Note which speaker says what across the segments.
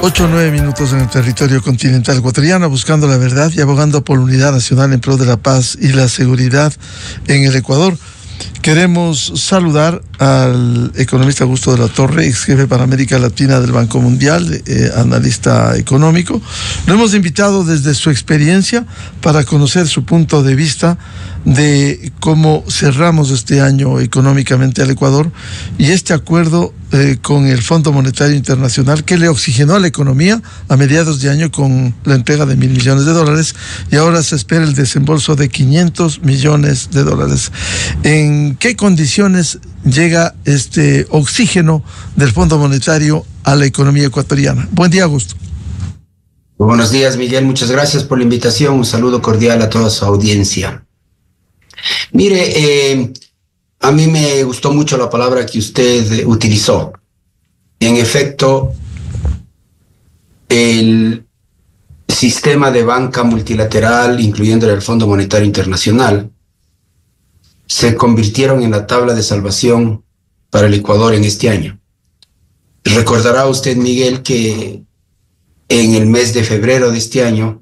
Speaker 1: 8 o 9 minutos en el territorio continental ecuatoriano, buscando la verdad y abogando por la unidad nacional en pro de la paz y la seguridad en el Ecuador. Queremos saludar al economista Augusto de la Torre, ex jefe para América Latina del Banco Mundial, analista económico. Lo hemos invitado desde su experiencia para conocer su punto de vista de cómo cerramos este año económicamente al Ecuador y este acuerdo con el Fondo Monetario Internacional que le oxigenó a la economía a mediados de año con la entrega de $1.000 millones y ahora se espera el desembolso de $500 millones. ¿En qué condiciones llega este oxígeno del Fondo Monetario a la economía ecuatoriana? Buen día, Augusto.
Speaker 2: Buenos días, Miguel. Muchas gracias por la invitación. Un saludo cordial a toda su audiencia. Mire, a mí me gustó mucho la palabra que usted utilizó. En efecto, el sistema de banca multilateral, incluyendo el Fondo Monetario Internacional, se convirtieron en la tabla de salvación para el Ecuador en este año. Recordará usted, Miguel, que en el mes de febrero de este año,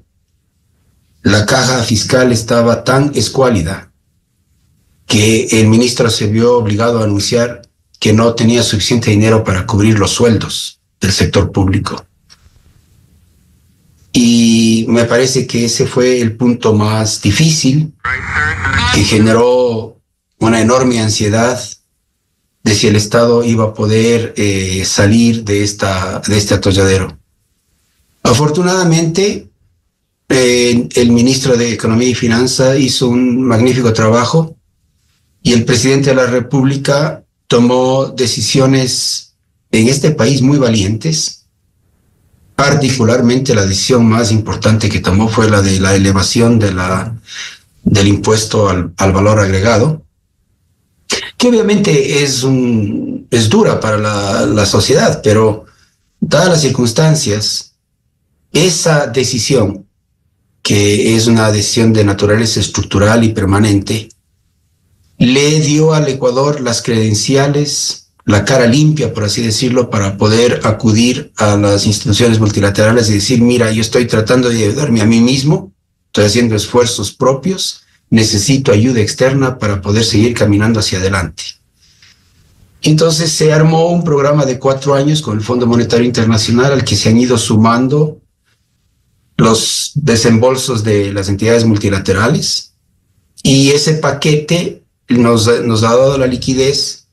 Speaker 2: la caja fiscal estaba tan escuálida que el ministro se vio obligado a anunciar que no tenía suficiente dinero para cubrir los sueldos del sector público. Y me parece que ese fue el punto más difícil, que generó una enorme ansiedad de si el Estado iba a poder salir de este atolladero. Afortunadamente, el ministro de Economía y Finanzas hizo un magnífico trabajo y el presidente de la República tomó decisiones en este país muy valientes. Particularmente la decisión más importante que tomó fue la de la elevación del impuesto al valor agregado, que obviamente es dura para la sociedad, pero dadas las circunstancias, esa decisión, que es una decisión de naturaleza estructural y permanente, le dio al Ecuador las credenciales, la cara limpia, por así decirlo, para poder acudir a las instituciones multilaterales y decir, mira, yo estoy tratando de ayudarme a mí mismo, estoy haciendo esfuerzos propios, necesito ayuda externa para poder seguir caminando hacia adelante. Entonces se armó un programa de 4 años con el Fondo Monetario Internacional al que se han ido sumando los desembolsos de las entidades multilaterales y ese paquete nos ha dado la liquidez,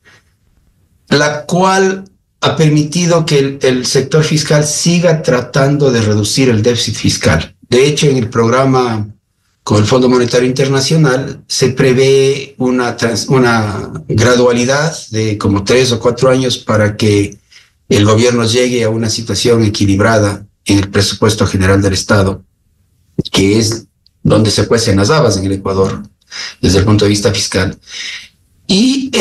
Speaker 2: la cual ha permitido que el sector fiscal siga tratando de reducir el déficit fiscal. De hecho, en el programa con el Fondo Monetario Internacional se prevé una gradualidad de como 3 o 4 años para que el gobierno llegue a una situación equilibrada en el presupuesto general del Estado, que es donde se cuecen las habas en el Ecuador desde el punto de vista fiscal. Y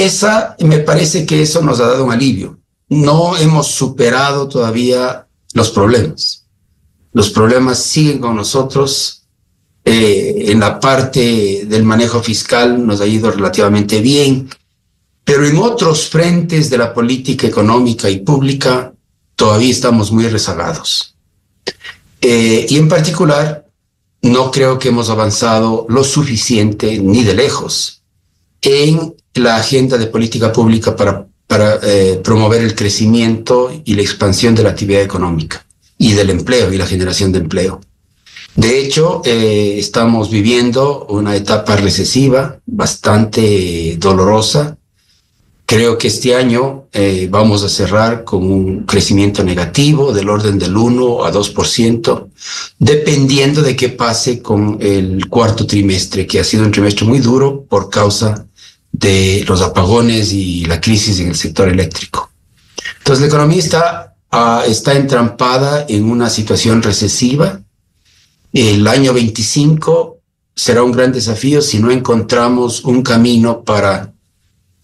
Speaker 2: me parece que eso nos ha dado un alivio. No hemos superado todavía los problemas. Los problemas siguen con nosotros. En la parte del manejo fiscal nos ha ido relativamente bien, pero en otros frentes de la política económica y pública todavía estamos muy rezagados. Y en particular, no creo que hemos avanzado lo suficiente, ni de lejos, en la agenda de política pública para promover el crecimiento y la expansión de la actividad económica y del empleo y la generación de empleo. De hecho, estamos viviendo una etapa recesiva bastante dolorosa. Creo que este año vamos a cerrar con un crecimiento negativo del orden del 1 a 2%, dependiendo de qué pase con el cuarto trimestre, que ha sido un trimestre muy duro por causa de los apagones y la crisis en el sector eléctrico. Entonces, la economía está entrampada en una situación recesiva. El año 25 será un gran desafío si no encontramos un camino para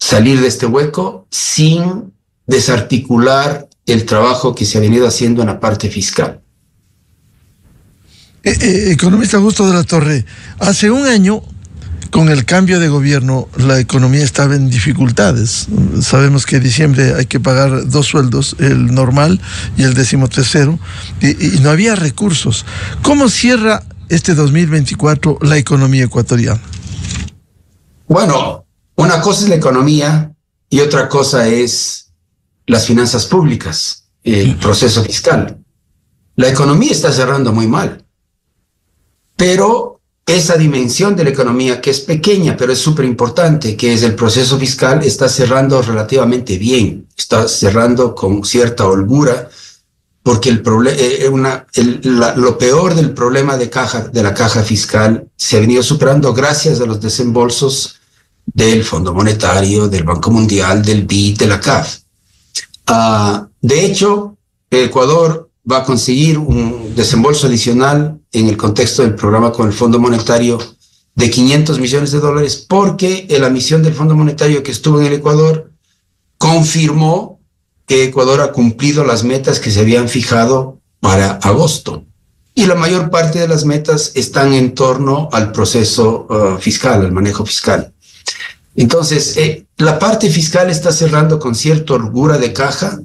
Speaker 2: salir de este hueco sin desarticular el trabajo que se ha venido haciendo en la parte fiscal.
Speaker 1: Economista Augusto de la Torre, hace un año con el cambio de gobierno la economía estaba en dificultades. Sabemos que en diciembre hay que pagar 2 sueldos, el normal y el 13º, y no había recursos. ¿Cómo cierra este 2024 la economía ecuatoriana?
Speaker 2: Bueno, una cosa es la economía y otra cosa es las finanzas públicas, el proceso fiscal. La economía está cerrando muy mal, pero esa dimensión de la economía, que es pequeña, pero es súper importante, que es el proceso fiscal, está cerrando relativamente bien, está cerrando con cierta holgura, porque lo peor del problema de la caja fiscal se ha venido superando gracias a los desembolsos del Fondo Monetario, del Banco Mundial, del BID, de la CAF. De hecho, Ecuador va a conseguir un desembolso adicional en el contexto del programa con el Fondo Monetario de $500 millones, porque la misión del Fondo Monetario que estuvo en el Ecuador confirmó que Ecuador ha cumplido las metas que se habían fijado para agosto. Y la mayor parte de las metas están en torno al proceso fiscal, al manejo fiscal. Entonces, la parte fiscal está cerrando con cierta holgura de caja,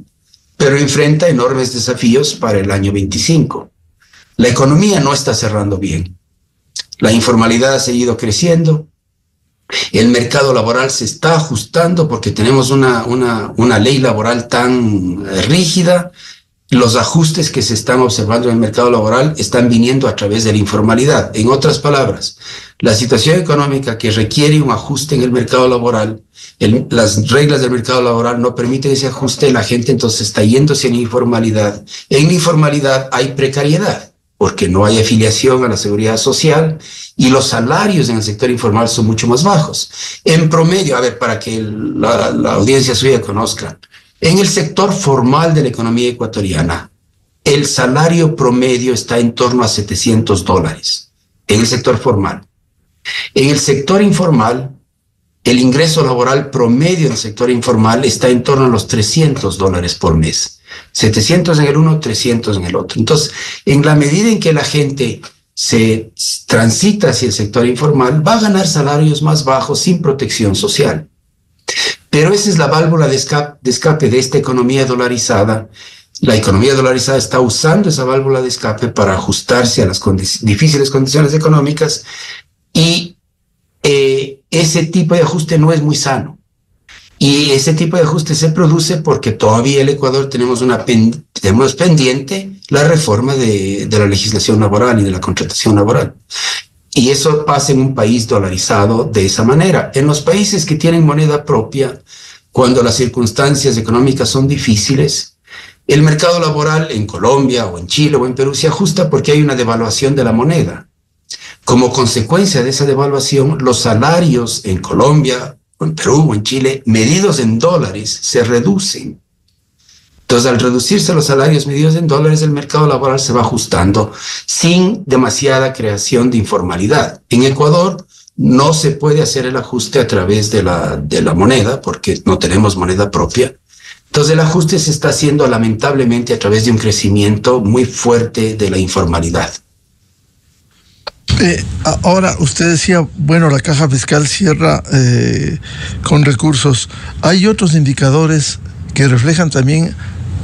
Speaker 2: pero enfrenta enormes desafíos para el año 25. La economía no está cerrando bien. La informalidad ha seguido creciendo. El mercado laboral se está ajustando porque tenemos una ley laboral tan rígida. Los ajustes que se están observando en el mercado laboral están viniendo a través de la informalidad. En otras palabras, la situación económica que requiere un ajuste en el mercado laboral, las reglas del mercado laboral no permiten ese ajuste, la gente entonces está yéndose en informalidad. En la informalidad hay precariedad, porque no hay afiliación a la seguridad social y los salarios en el sector informal son mucho más bajos. En promedio, a ver, para que la audiencia suya conozca, en el sector formal de la economía ecuatoriana, el salario promedio está en torno a $700, en el sector formal. En el sector informal, el ingreso laboral promedio del sector informal está en torno a los $300 por mes. 700 en el uno, 300 en el otro. Entonces, en la medida en que la gente se transita hacia el sector informal, va a ganar salarios más bajos sin protección social. Pero esa es la válvula de escape de esta economía dolarizada. La economía dolarizada está usando esa válvula de escape para ajustarse a las difíciles condiciones económicas y ese tipo de ajuste no es muy sano. Y ese tipo de ajuste se produce porque todavía en el Ecuador tenemos pendiente la reforma de la legislación laboral y de la contratación laboral. Y eso pasa en un país dolarizado de esa manera. En los países que tienen moneda propia, cuando las circunstancias económicas son difíciles, el mercado laboral en Colombia o en Chile o en Perú se ajusta porque hay una devaluación de la moneda. Como consecuencia de esa devaluación, los salarios en Colombia, o en Perú o en Chile, medidos en dólares, se reducen. Entonces, al reducirse los salarios medidos en dólares, el mercado laboral se va ajustando sin demasiada creación de informalidad. En Ecuador no se puede hacer el ajuste a través de la moneda porque no tenemos moneda propia. Entonces, el ajuste se está haciendo lamentablemente a través de un crecimiento muy fuerte de la informalidad.
Speaker 1: Ahora, usted decía, bueno, la caja fiscal cierra con recursos. Hay otros indicadores que reflejan también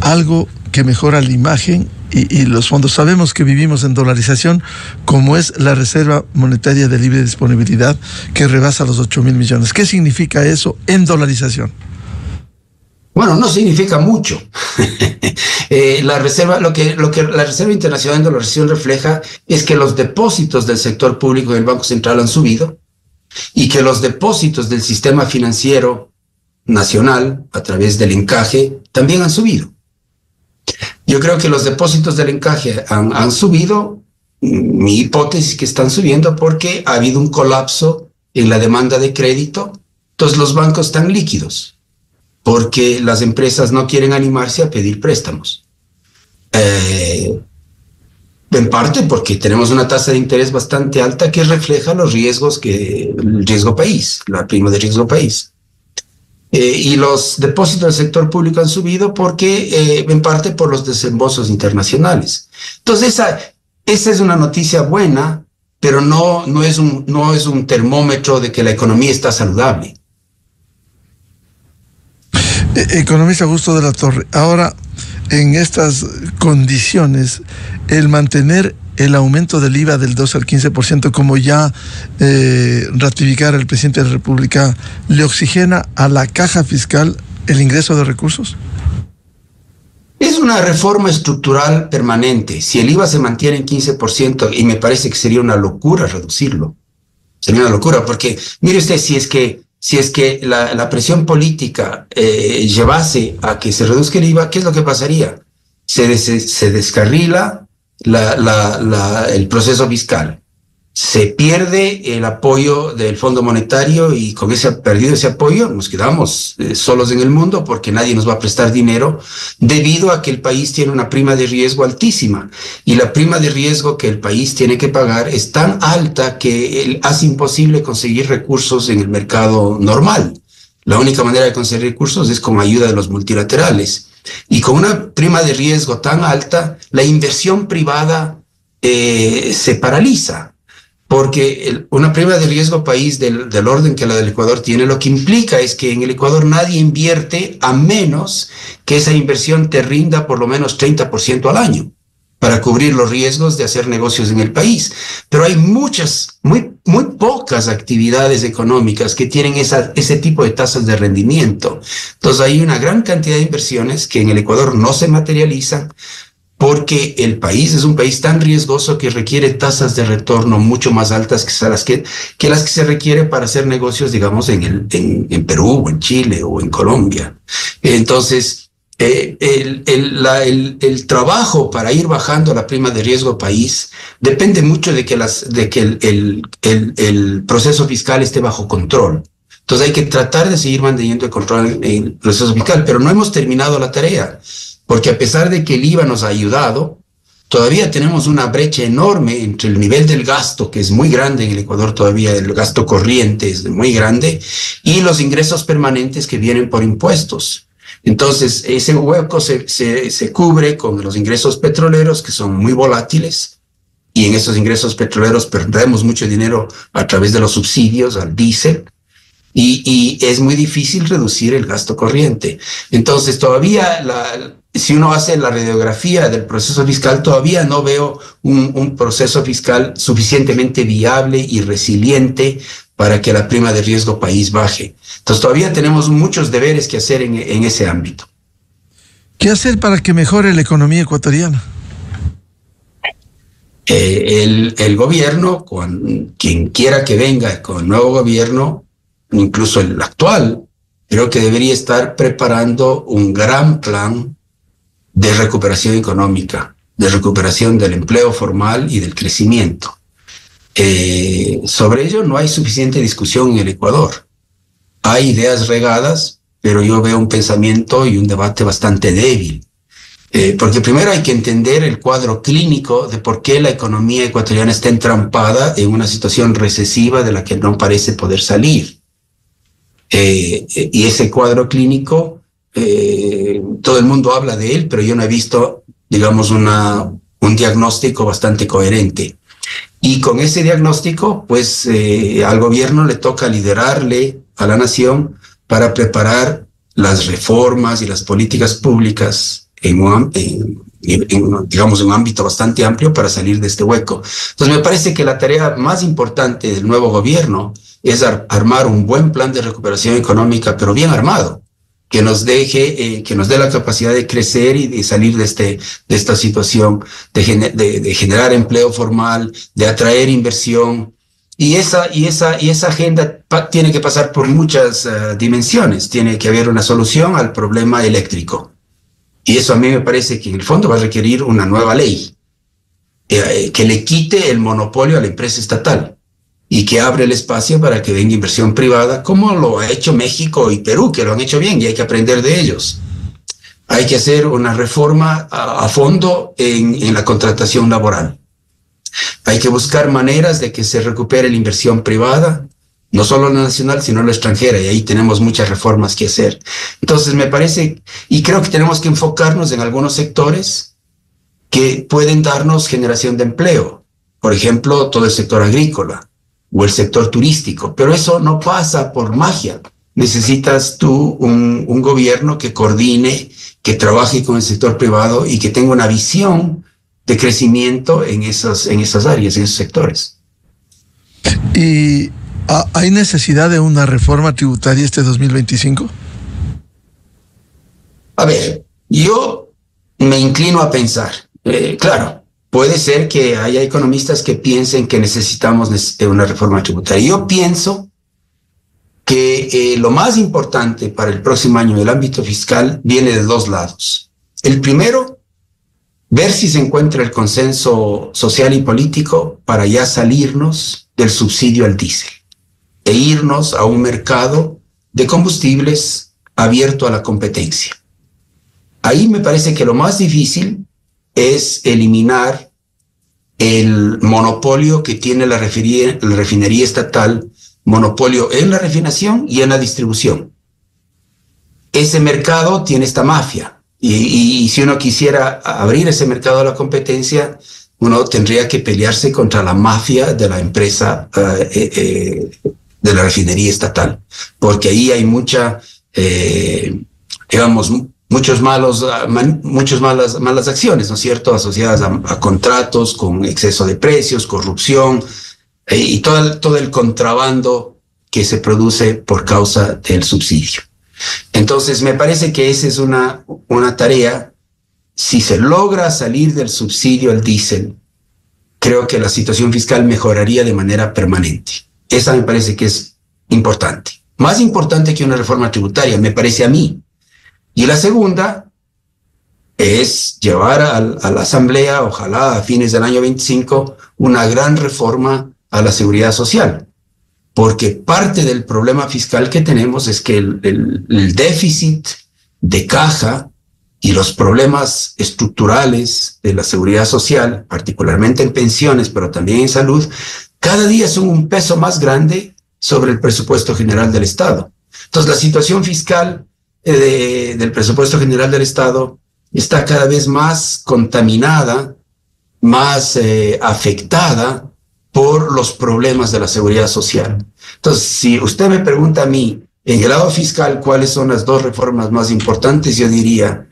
Speaker 1: algo que mejora la imagen y los fondos. Sabemos que vivimos en dolarización, como es la Reserva Monetaria de Libre Disponibilidad, que rebasa los 8.000 millones. ¿Qué significa eso en dolarización?
Speaker 2: Bueno, no significa mucho. La reserva, lo que la Reserva Internacional de Dolarización refleja es que los depósitos del sector público del Banco Central han subido y que los depósitos del sistema financiero nacional a través del encaje también han subido. Yo creo que los depósitos del encaje han subido. Mi hipótesis es que están subiendo porque ha habido un colapso en la demanda de crédito. Entonces los bancos están líquidos porque las empresas no quieren animarse a pedir préstamos. En parte porque tenemos una tasa de interés bastante alta que refleja los riesgos el riesgo país, la prima de riesgo país. Y los depósitos del sector público han subido porque, en parte, por los desembolsos internacionales. Entonces, esa es una noticia buena pero no es un termómetro de que la economía está saludable.
Speaker 1: Economista Augusto de la Torre, ahora en estas condiciones, el mantener el aumento del IVA del 2 al 15%, como ya ratificara el presidente de la República, ¿le oxigena a la caja fiscal el ingreso de recursos?
Speaker 2: Es una reforma estructural permanente. Si el IVA se mantiene en 15%, y me parece que sería una locura reducirlo, sería una locura, porque mire usted, si es que la presión política llevase a que se reduzca el IVA, ¿qué es lo que pasaría? Se descarrila el proceso fiscal. Se pierde el apoyo del Fondo Monetario y con perdido ese apoyo nos quedamos solos en el mundo porque nadie nos va a prestar dinero debido a que el país tiene una prima de riesgo altísima y la prima de riesgo que el país tiene que pagar es tan alta que hace imposible conseguir recursos en el mercado normal. La única manera de conseguir recursos es con ayuda de los multilaterales. Y con una prima de riesgo tan alta, la inversión privada se paraliza. Porque una prima de riesgo país del orden que la del Ecuador tiene, lo que implica es que en el Ecuador nadie invierte a menos que esa inversión te rinda por lo menos 30% al año para cubrir los riesgos de hacer negocios en el país. Pero hay muy pocas actividades económicas que tienen ese tipo de tasas de rendimiento. Entonces hay una gran cantidad de inversiones que en el Ecuador no se materializan, porque el país es un país tan riesgoso que requiere tasas de retorno mucho más altas que las que se requiere para hacer negocios, digamos, en Perú, o en Chile, o en Colombia. Entonces, el trabajo para ir bajando la prima de riesgo país depende mucho de que el proceso fiscal esté bajo control. Entonces hay que tratar de seguir manteniendo el control en el proceso fiscal, pero no hemos terminado la tarea. Porque a pesar de que el IVA nos ha ayudado, todavía tenemos una brecha enorme entre el nivel del gasto, que es muy grande en el Ecuador todavía, el gasto corriente es muy grande, y los ingresos permanentes que vienen por impuestos. Entonces, ese hueco se cubre con los ingresos petroleros, que son muy volátiles, y en esos ingresos petroleros perdemos mucho dinero a través de los subsidios al diésel, y es muy difícil reducir el gasto corriente. Entonces, todavía si uno hace la radiografía del proceso fiscal, todavía no veo un proceso fiscal suficientemente viable y resiliente para que la prima de riesgo país baje. Entonces todavía tenemos muchos deberes que hacer en ese ámbito.
Speaker 1: ¿Qué hacer para que mejore la economía ecuatoriana?
Speaker 2: El gobierno, quien quiera que venga con el nuevo gobierno, incluso el actual, creo que debería estar preparando un gran plan de recuperación económica, de recuperación del empleo formal y del crecimiento. Sobre ello no hay suficiente discusión en el Ecuador. Hay ideas regadas, pero yo veo un pensamiento y un debate bastante débil. Porque primero hay que entender el cuadro clínico de por qué la economía ecuatoriana está entrampada en una situación recesiva de la que no parece poder salir. Y ese cuadro clínico, todo el mundo habla de él, pero yo no he visto, digamos, un diagnóstico bastante coherente. Y con ese diagnóstico, pues al gobierno le toca liderarle a la nación para preparar las reformas y las políticas públicas digamos, un ámbito bastante amplio para salir de este hueco. Entonces me parece que la tarea más importante del nuevo gobierno es armar un buen plan de recuperación económica, pero bien armado, que nos dé la capacidad de crecer y de salir de esta situación, de generar empleo formal, de atraer inversión. Y esa agenda tiene que pasar por muchas dimensiones. Tiene que haber una solución al problema eléctrico. Y eso a mí me parece que en el fondo va a requerir una nueva ley que le quite el monopolio a la empresa estatal y que abre el espacio para que venga inversión privada, como lo ha hecho México y Perú, que lo han hecho bien y hay que aprender de ellos. Hay que hacer una reforma a fondo en la contratación laboral. Hay que buscar maneras de que se recupere la inversión privada, no solo la nacional, sino la extranjera, y ahí tenemos muchas reformas que hacer. Entonces me parece, y creo que tenemos que enfocarnos en algunos sectores que pueden darnos generación de empleo. por ejemplo, todo el sector agrícola o el sector turístico, pero eso no pasa por magia. Necesitas tú un gobierno que coordine, que trabaje con el sector privado y que tenga una visión de crecimiento en esas áreas, en esos sectores.
Speaker 1: ¿Y hay necesidad de una reforma tributaria este 2025?
Speaker 2: A ver, yo me inclino a pensar, claro, puede ser que haya economistas que piensen que necesitamos una reforma tributaria. Yo pienso que lo más importante para el próximo año en el ámbito fiscal viene de dos lados. El primero, ver si se encuentra el consenso social y político para ya salirnos del subsidio al diésel e irnos a un mercado de combustibles abierto a la competencia. Ahí me parece que lo más difícil es eliminar el monopolio que tiene la refinería estatal, monopolio en la refinación y en la distribución. Ese mercado tiene esta mafia y si uno quisiera abrir ese mercado a la competencia, uno tendría que pelearse contra la mafia de la empresa de la refinería estatal, porque ahí hay muchas malas acciones, ¿no es cierto?, asociadas a contratos con exceso de precios, corrupción y todo el contrabando que se produce por causa del subsidio. Entonces, me parece que esa es una tarea. Si se logra salir del subsidio al diésel, creo que la situación fiscal mejoraría de manera permanente. Esa me parece que es importante. Más importante que una reforma tributaria, me parece a mí. Y la segunda es llevar a la Asamblea, ojalá a fines del año 25, una gran reforma a la seguridad social. Porque parte del problema fiscal que tenemos es que el déficit de caja y los problemas estructurales de la seguridad social, particularmente en pensiones, pero también en salud, cada día son un peso más grande sobre el presupuesto general del Estado. Entonces, la situación fiscal del presupuesto general del Estado está cada vez más contaminada, más afectada por los problemas de la seguridad social. Entonces, si usted me pregunta a mí, en el lado fiscal, ¿cuáles son las dos reformas más importantes? Yo diría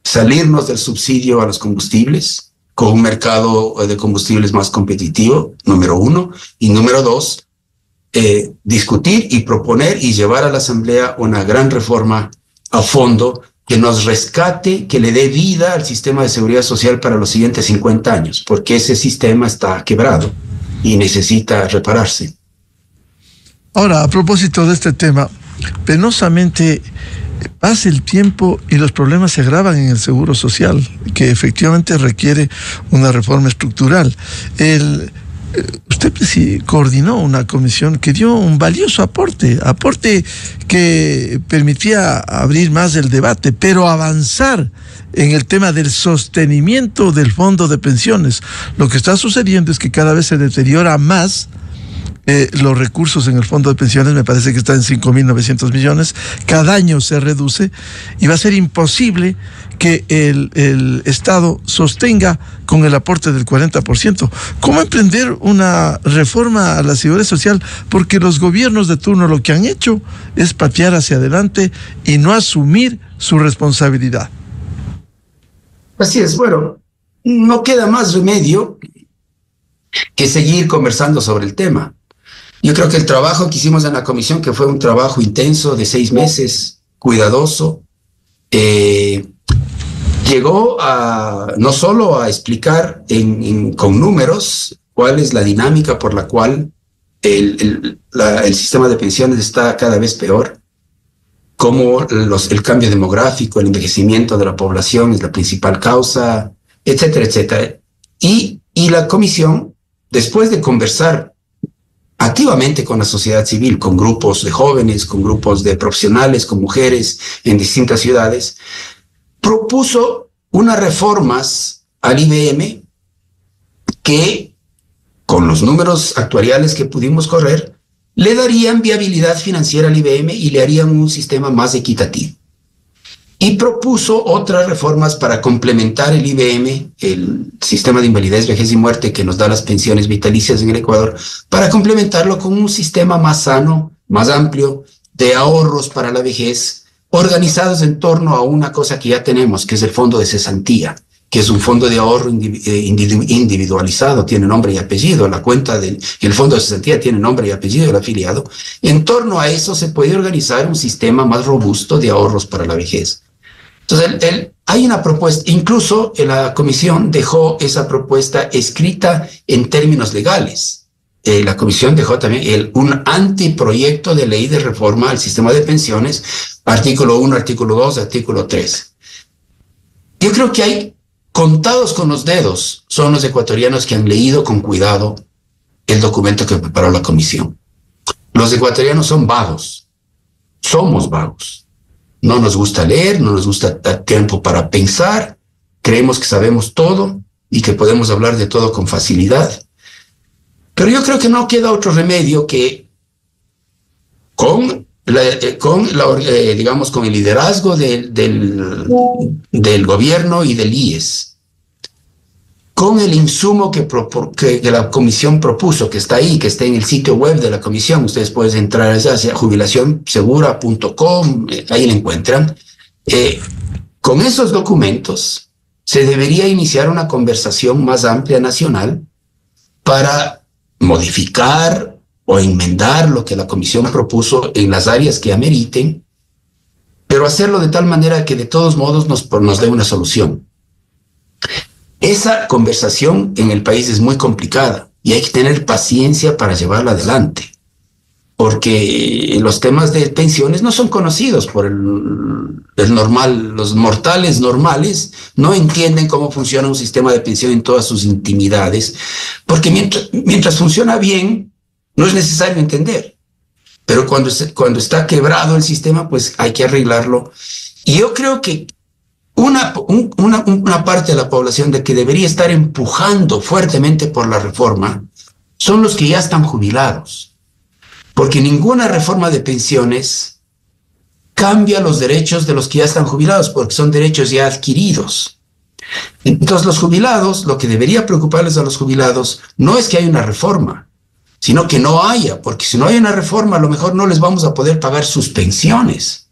Speaker 2: salirnos del subsidio a los combustibles, con un mercado de combustibles más competitivo, número uno, y número dos, discutir y proponer y llevar a la Asamblea una gran reforma a fondo que nos rescate, que le dé vida al sistema de seguridad social para los siguientes 50 años, porque ese sistema está quebrado y necesita repararse.
Speaker 1: Ahora, a propósito de este tema, penosamente pasa el tiempo y los problemas se agravan en el seguro social, que efectivamente requiere una reforma estructural. Usted sí coordinó una comisión que dio un valioso aporte que permitía abrir más el debate, pero avanzar en el tema del sostenimiento del fondo de pensiones. Lo que está sucediendo es que cada vez se deteriora más los recursos en el fondo de pensiones. Me parece que está en 5.900 millones, cada año se reduce y va a ser imposible que el Estado sostenga con el aporte del 40%. ¿Cómo emprender una reforma a la seguridad social? Porque los gobiernos de turno lo que han hecho es patear hacia adelante y no asumir su responsabilidad.
Speaker 2: Así es, bueno, no queda más remedio que seguir conversando sobre el tema. Yo creo que el trabajo que hicimos en la comisión, que fue un trabajo intenso de 6 meses, cuidadoso, llegó no solo a explicar con números cuál es la dinámica por la cual el sistema de pensiones está cada vez peor, cómo el cambio demográfico, el envejecimiento de la población es la principal causa, etcétera, etcétera. Y la comisión, después de conversar activamente con la sociedad civil, con grupos de jóvenes, con grupos de profesionales, con mujeres en distintas ciudades, propuso unas reformas al IBM que, con los números actuariales que pudimos correr, le darían viabilidad financiera al IBM y le harían un sistema más equitativo. y propuso otras reformas para complementar el IBM, el sistema de invalidez, vejez y muerte que nos da las pensiones vitalicias en el Ecuador, para complementarlo con un sistema más sano, más amplio, de ahorros para la vejez, organizados en torno a una cosa que ya tenemos, que es el fondo de cesantía, que es un fondo de ahorro individualizado, tiene nombre y apellido, la cuenta del el fondo de cesantía tiene nombre y apellido del afiliado. En torno a eso se puede organizar un sistema más robusto de ahorros para la vejez. Entonces, hay una propuesta, incluso la comisión dejó esa propuesta escrita en términos legales. La comisión dejó también un anteproyecto de ley de reforma al sistema de pensiones, artículo 1, artículo 2, artículo 3. Yo creo que hay contados con los dedos son los ecuatorianos que han leído con cuidado el documento que preparó la comisión. Los ecuatorianos son vagos, somos vagos. No nos gusta leer, no nos gusta dar tiempo para pensar, creemos que sabemos todo y que podemos hablar de todo con facilidad. Pero yo creo que no queda otro remedio que con el liderazgo del gobierno y del IES, con el insumo que la comisión propuso, que está ahí, que está en el sitio web de la comisión, ustedes pueden entrar hacia jubilacionsegura.com, ahí lo encuentran. Con esos documentos se debería iniciar una conversación más amplia nacional para modificar o enmendar lo que la comisión propuso en las áreas que ameriten, pero hacerlo de tal manera que de todos modos nos dé una solución. Esa conversación en el país es muy complicada y hay que tener paciencia para llevarla adelante, porque los temas de pensiones no son conocidos por el normal. Los mortales normales no entienden cómo funciona un sistema de pensión en todas sus intimidades, porque mientras funciona bien, no es necesario entender. Pero cuando está quebrado el sistema, pues hay que arreglarlo. Y yo creo que una parte de la población de que debería estar empujando fuertemente por la reforma son los que ya están jubilados, porque ninguna reforma de pensiones cambia los derechos de los que ya están jubilados, porque son derechos ya adquiridos. Entonces los jubilados, lo que debería preocuparles a los jubilados no es que haya una reforma, sino que no haya, porque si no hay una reforma, a lo mejor no les vamos a poder pagar sus pensiones.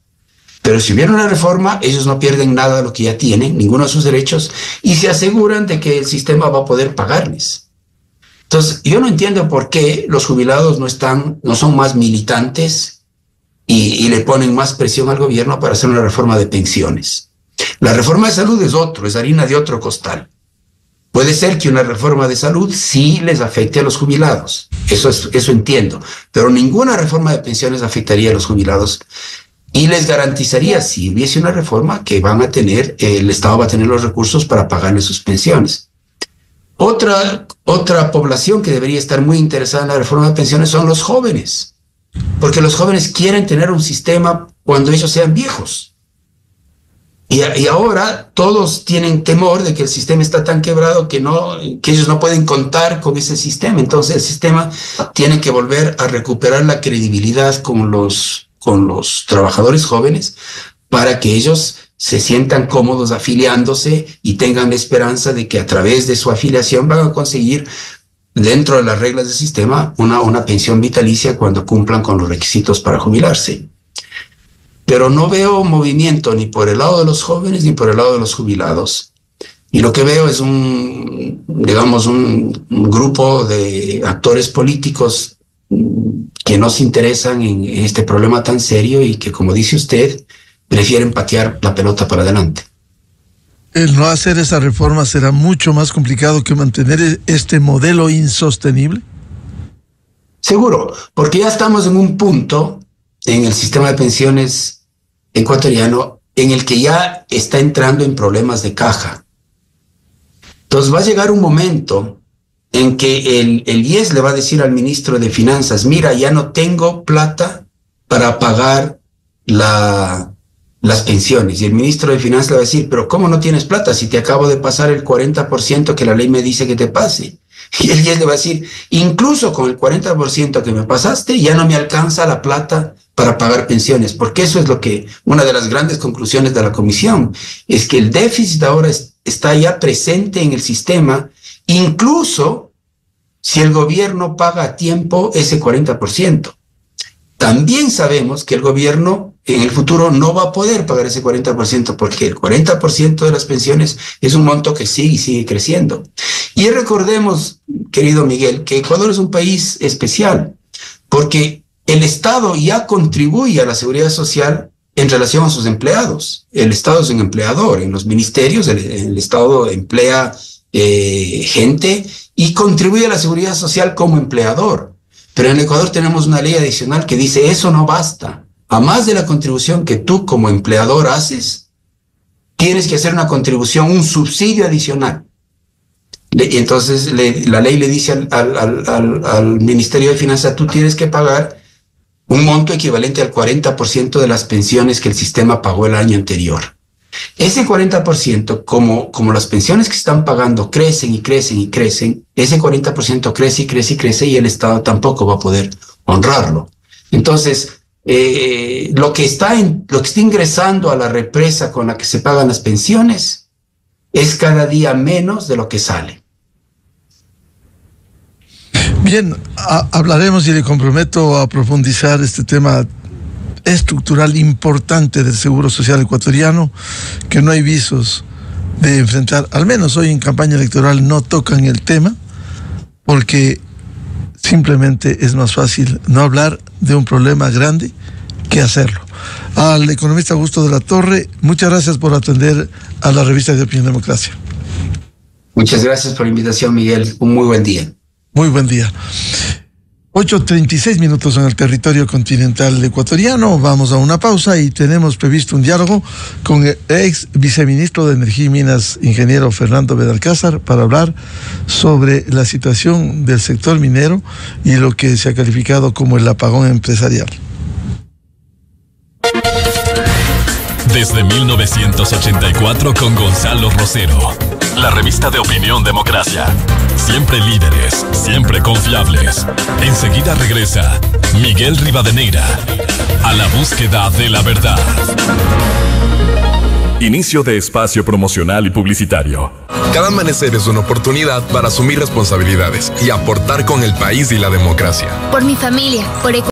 Speaker 2: Pero si hubiera una reforma, ellos no pierden nada de lo que ya tienen, ninguno de sus derechos, y se aseguran de que el sistema va a poder pagarles. Entonces, yo no entiendo por qué los jubilados no son más militantes y le ponen más presión al gobierno para hacer una reforma de pensiones. La reforma de salud es harina de otro costal. Puede ser que una reforma de salud sí les afecte a los jubilados, eso entiendo, pero ninguna reforma de pensiones afectaría a los jubilados. Y les garantizaría, si hubiese una reforma, que el Estado va a tener los recursos para pagarles sus pensiones. Otra población que debería estar muy interesada en la reforma de pensiones son los jóvenes, porque los jóvenes quieren tener un sistema cuando ellos sean viejos. Y ahora todos tienen temor de que el sistema está tan quebrado que ellos no pueden contar con ese sistema. Entonces el sistema tiene que volver a recuperar la credibilidad con los trabajadores jóvenes para que ellos se sientan cómodos afiliándose y tengan la esperanza de que a través de su afiliación van a conseguir, dentro de las reglas del sistema, una pensión vitalicia cuando cumplan con los requisitos para jubilarse. Pero no veo movimiento ni por el lado de los jóvenes ni por el lado de los jubilados. Y lo que veo es un grupo de actores políticos que no se interesan en este problema tan serio y que, como dice usted, prefieren patear la pelota para adelante.
Speaker 1: El no hacer esa reforma será mucho más complicado que mantener este modelo insostenible.
Speaker 2: Seguro, porque ya estamos en un punto en el sistema de pensiones ecuatoriano en el que ya está entrando en problemas de caja. Entonces va a llegar un momento en que el IES le va a decir al ministro de Finanzas: mira, ya no tengo plata para pagar las pensiones. Y el ministro de Finanzas le va a decir: pero ¿cómo no tienes plata si te acabo de pasar el 40% que la ley me dice que te pase? Y el IES le va a decir: incluso con el 40% que me pasaste, ya no me alcanza la plata para pagar pensiones, porque eso es lo que, una de las grandes conclusiones de la comisión, es que el déficit ahora está ya presente en el sistema, incluso si el gobierno paga a tiempo ese 40%. También sabemos que el gobierno en el futuro no va a poder pagar ese 40%, porque el 40% de las pensiones es un monto que sigue y sigue creciendo. Y recordemos, querido Miguel, que Ecuador es un país especial, porque el Estado ya contribuye a la seguridad social en relación a sus empleados. El Estado es un empleador. En los ministerios el Estado emplea gente y contribuye a la seguridad social como empleador. Pero en Ecuador tenemos una ley adicional que dice eso no basta. A más de la contribución que tú como empleador haces, tienes que hacer una contribución, un subsidio adicional. Y entonces la ley le dice al Ministerio de Finanzas, tú tienes que pagar un monto equivalente al 40% de las pensiones que el sistema pagó el año anterior. Ese 40%, como las pensiones que están pagando crecen y crecen y crecen, ese 40% crece y crece y crece y el Estado tampoco va a poder honrarlo. Entonces, lo que está ingresando a la represa con la que se pagan las pensiones es cada día menos de lo que sale.
Speaker 1: Bien, hablaremos y le comprometo a profundizar este tema estructural importante del Seguro Social ecuatoriano, que no hay visos de enfrentar. Al menos hoy en campaña electoral no tocan el tema, porque simplemente es más fácil no hablar de un problema grande que hacerlo. Al economista Augusto de la Torre, muchas gracias por atender a la revista de Opinión Democracia.
Speaker 2: Muchas gracias por la invitación, Miguel. Un muy buen día.
Speaker 1: Muy buen día. 8:36 minutos en el territorio continental ecuatoriano. Vamos a una pausa y tenemos previsto un diálogo con el ex viceministro de Energía y Minas, ingeniero Fernando Benalcázar, para hablar sobre la situación del sector minero y lo que se ha calificado como el apagón empresarial.
Speaker 3: Desde 1984 con Gonzalo Rosero. La revista de Opinión Democracia. Siempre líderes, siempre confiables. Enseguida regresa Miguel Rivadeneira a la búsqueda de la verdad. Inicio de espacio promocional y publicitario.
Speaker 4: Cada amanecer es una oportunidad para asumir responsabilidades y aportar con el país y la democracia.
Speaker 5: Por mi familia, por Ecuador.